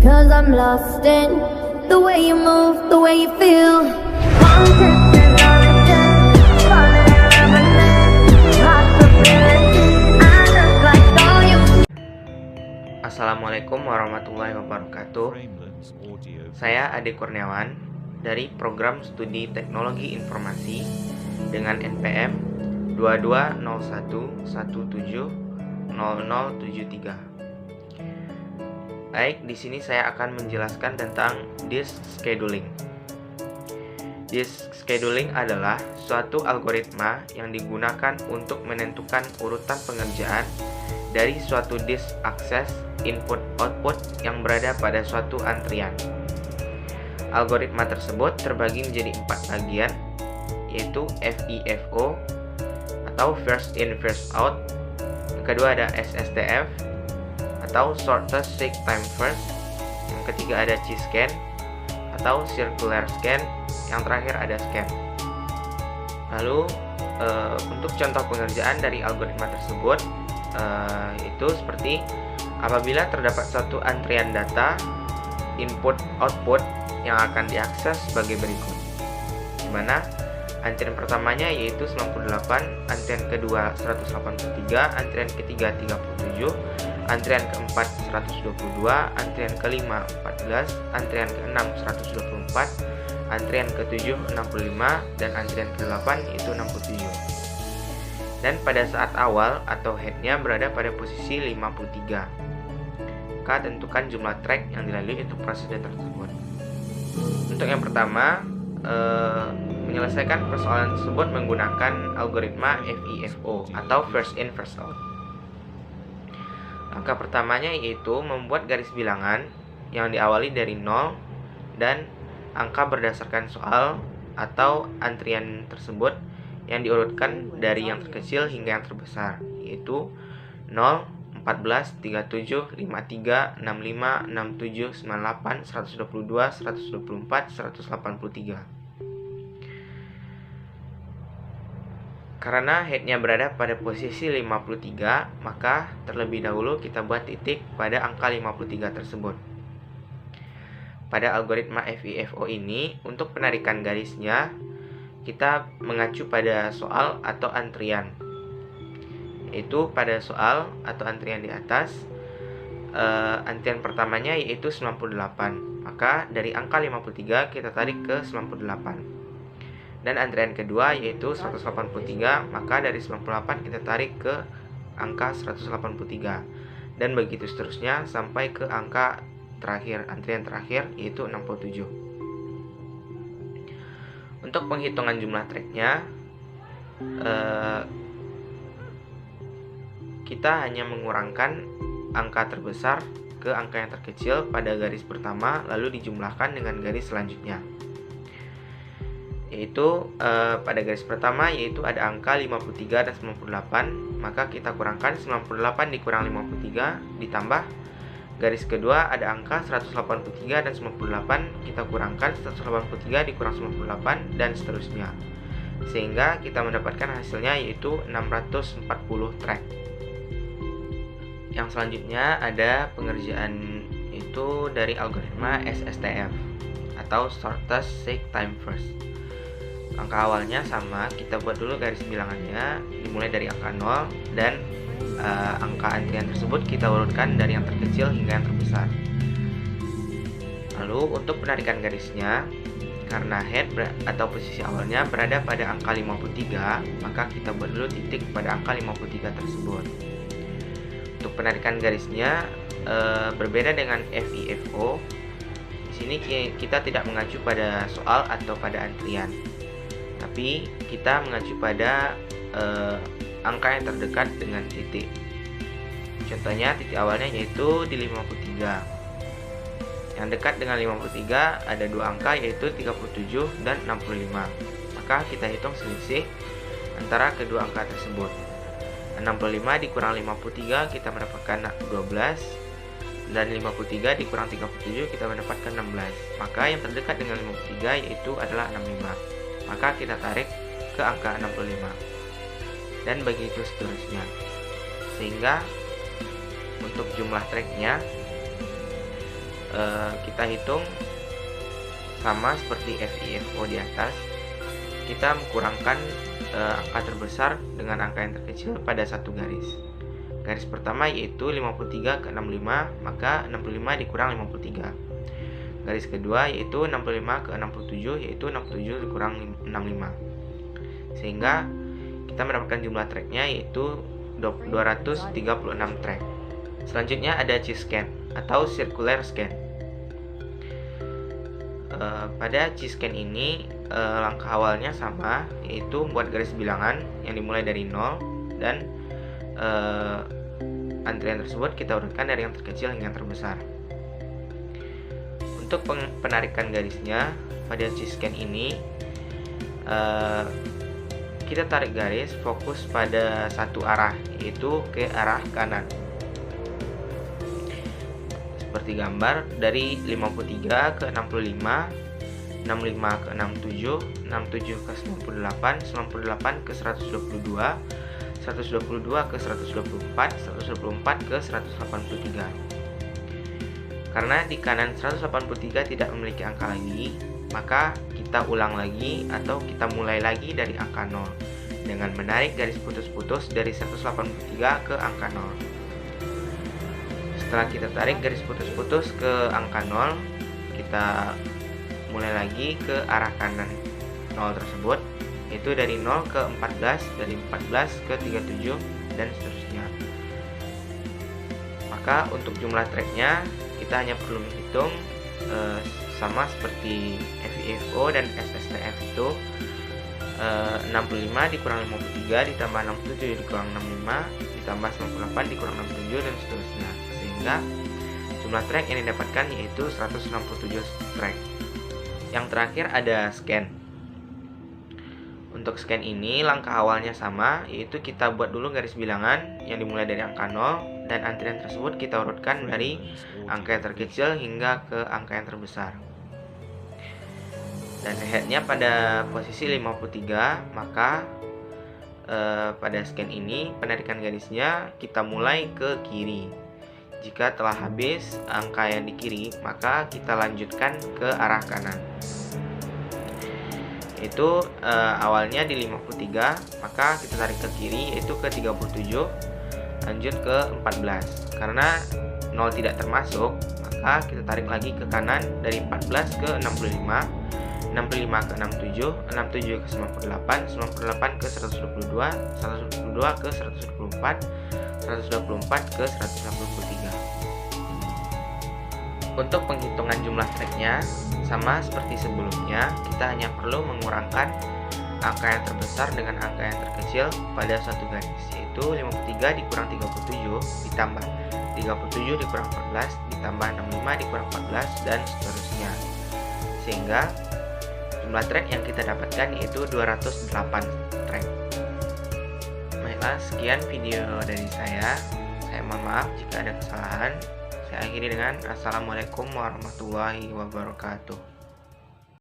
'Cause I'm lost in the way you move, the way you feel. Assalamualaikum warahmatullahi wabarakatuh. Saya Ade Kurniawan dari Program Studi Teknologi Informasi dengan NPM 2201170073. Baik, di sini saya akan menjelaskan tentang disk scheduling. Disk scheduling adalah suatu algoritma yang digunakan untuk menentukan urutan pengerjaan dari suatu disk akses input-output yang berada pada suatu antrian. Algoritma tersebut terbagi menjadi 4 bagian, yaitu FIFO atau First In First Out. Yang kedua ada SSTF atau Shortest Seek Time First. Yang ketiga ada C-Scan atau Circular Scan. Yang terakhir ada Scan. Lalu untuk contoh pengerjaan dari algoritma tersebut itu seperti apabila terdapat suatu antrian data input-output yang akan diakses sebagai berikut, di mana antrian pertamanya yaitu 98, antrian kedua 183, antrian ketiga 37, antrian keempat 122, antrian kelima 14, antrian keenam 124, antrian ketujuh 65, dan antrian ke-8 itu 67. Dan pada saat awal atau headnya berada pada posisi 53. Maka tentukan jumlah track yang dilalui untuk prosedur tersebut. Untuk yang pertama, menyelesaikan persoalan tersebut menggunakan algoritma FIFO atau First In First Out. Langkah pertamanya yaitu membuat garis bilangan yang diawali dari 0 dan angka berdasarkan soal atau antrian tersebut yang diurutkan dari yang terkecil hingga yang terbesar, yaitu 0, 14, 37, 53, 65, 67, 98, 122, 124, 183. Karena headnya berada pada posisi 53, maka terlebih dahulu kita buat titik pada angka 53 tersebut. Pada algoritma FIFO ini, untuk penarikan garisnya, kita mengacu pada soal atau antrian. Yaitu pada soal atau antrian di atas, antrian pertamanya yaitu 98. Maka dari angka 53 kita tarik ke 98. Dan antrian kedua yaitu 183, maka dari 98 kita tarik ke angka 183. Dan begitu seterusnya sampai ke angka terakhir, antrian terakhir yaitu 67. Untuk penghitungan jumlah tracknya, kita hanya mengurangkan angka terbesar ke angka yang terkecil pada garis pertama, lalu dijumlahkan dengan garis selanjutnya. Yaitu pada garis pertama yaitu ada angka 53 dan 98, maka kita kurangkan 98 dikurang 53, ditambah garis kedua ada angka 183 dan 98, kita kurangkan 183 dikurang 98 dan seterusnya. Sehingga kita mendapatkan hasilnya yaitu 640 track. Yang selanjutnya ada pengerjaan itu dari algoritma SSTF atau Shortest Seek Time First. Angka awalnya sama, kita buat dulu garis bilangannya dimulai dari angka 0 dan angka antrian tersebut kita urutkan dari yang terkecil hingga yang terbesar. Lalu untuk penarikan garisnya, karena head atau posisi awalnya berada pada angka 53, maka kita buat dulu titik pada angka 53 tersebut. Untuk penarikan garisnya berbeda dengan FIFO. Di sini kita tidak mengacu pada soal atau pada antrian, tapi kita mengacu pada angka yang terdekat dengan titik. Contohnya titik awalnya yaitu di 53. Yang dekat dengan 53 ada dua angka yaitu 37 dan 65. Maka kita hitung selisih antara kedua angka tersebut. 65 dikurang 53 kita mendapatkan 12, dan 53 dikurang 37 kita mendapatkan 16. Maka yang terdekat dengan 53 yaitu adalah 65. Maka kita tarik ke angka 65. Dan begitu seterusnya. Sehingga untuk jumlah tracknya kita hitung sama seperti FIFO di atas. Kita kurangkan angka terbesar dengan angka yang terkecil pada satu garis. Garis pertama yaitu 53 ke 65, maka 65 dikurang 53. Garis kedua yaitu 65 ke 67, yaitu 67 dikurang 65. Sehingga kita mendapatkan jumlah tracknya yaitu 236 track. Selanjutnya ada C-scan atau circular scan. Pada C-scan ini langkah awalnya sama, yaitu membuat garis bilangan yang dimulai dari 0 dan antrian tersebut kita urutkan dari yang terkecil hingga yang terbesar. Untuk penarikan garisnya pada C-scan ini kita tarik garis fokus pada satu arah, yaitu ke arah kanan. Seperti gambar dari 53 ke 65, 65 ke 67, 67 ke 98, 98 ke 122, 122 ke 124, 124 ke 183. Karena di kanan 183 tidak memiliki angka lagi, maka kita ulang lagi atau kita mulai lagi dari angka 0 dengan menarik garis putus-putus dari 183 ke angka 0. Setelah kita tarik garis putus-putus ke angka 0, kita mulai lagi ke arah kanan 0 tersebut, yaitu dari 0 ke 14, dari 14 ke 37, dan seterusnya. Maka untuk jumlah tracknya kita hanya perlu menghitung sama seperti FIFO dan SSTF itu 65 dikurang 53 ditambah 67 dikurang 65 ditambah 98 dikurang 67 dan seterusnya, sehingga jumlah track yang didapatkan yaitu 167 track. Yang terakhir ada scan. Untuk scan ini langkah awalnya sama, yaitu kita buat dulu garis bilangan yang dimulai dari angka 0 dan antrian tersebut kita urutkan dari angka yang terkecil hingga ke angka yang terbesar. Dan headnya pada posisi 53, maka pada scan ini penarikan garisnya kita mulai ke kiri. Jika telah habis angka yang di kiri, maka kita lanjutkan ke arah kanan. Itu awalnya di 53, maka kita tarik ke kiri yaitu ke 37, lanjut ke 14. Karena 0 tidak termasuk, maka kita tarik lagi ke kanan dari 14 ke 65, 65 ke 67, 67 ke 98, 98 ke 122, 122 ke 124, 124 ke 183. Untuk penghitungan jumlah tracknya sama seperti sebelumnya, kita hanya perlu mengurangkan angka yang terbesar dengan angka yang terkecil pada satu garis, yaitu 53 dikurang 37 ditambah 37 dikurang 14 ditambah 65 dikurang 14 dan seterusnya, sehingga jumlah track yang kita dapatkan yaitu 208 track. Baiklah, sekian video dari saya. Saya mohon maaf jika ada kesalahan. Saya akhiri dengan Assalamualaikum warahmatullahi wabarakatuh.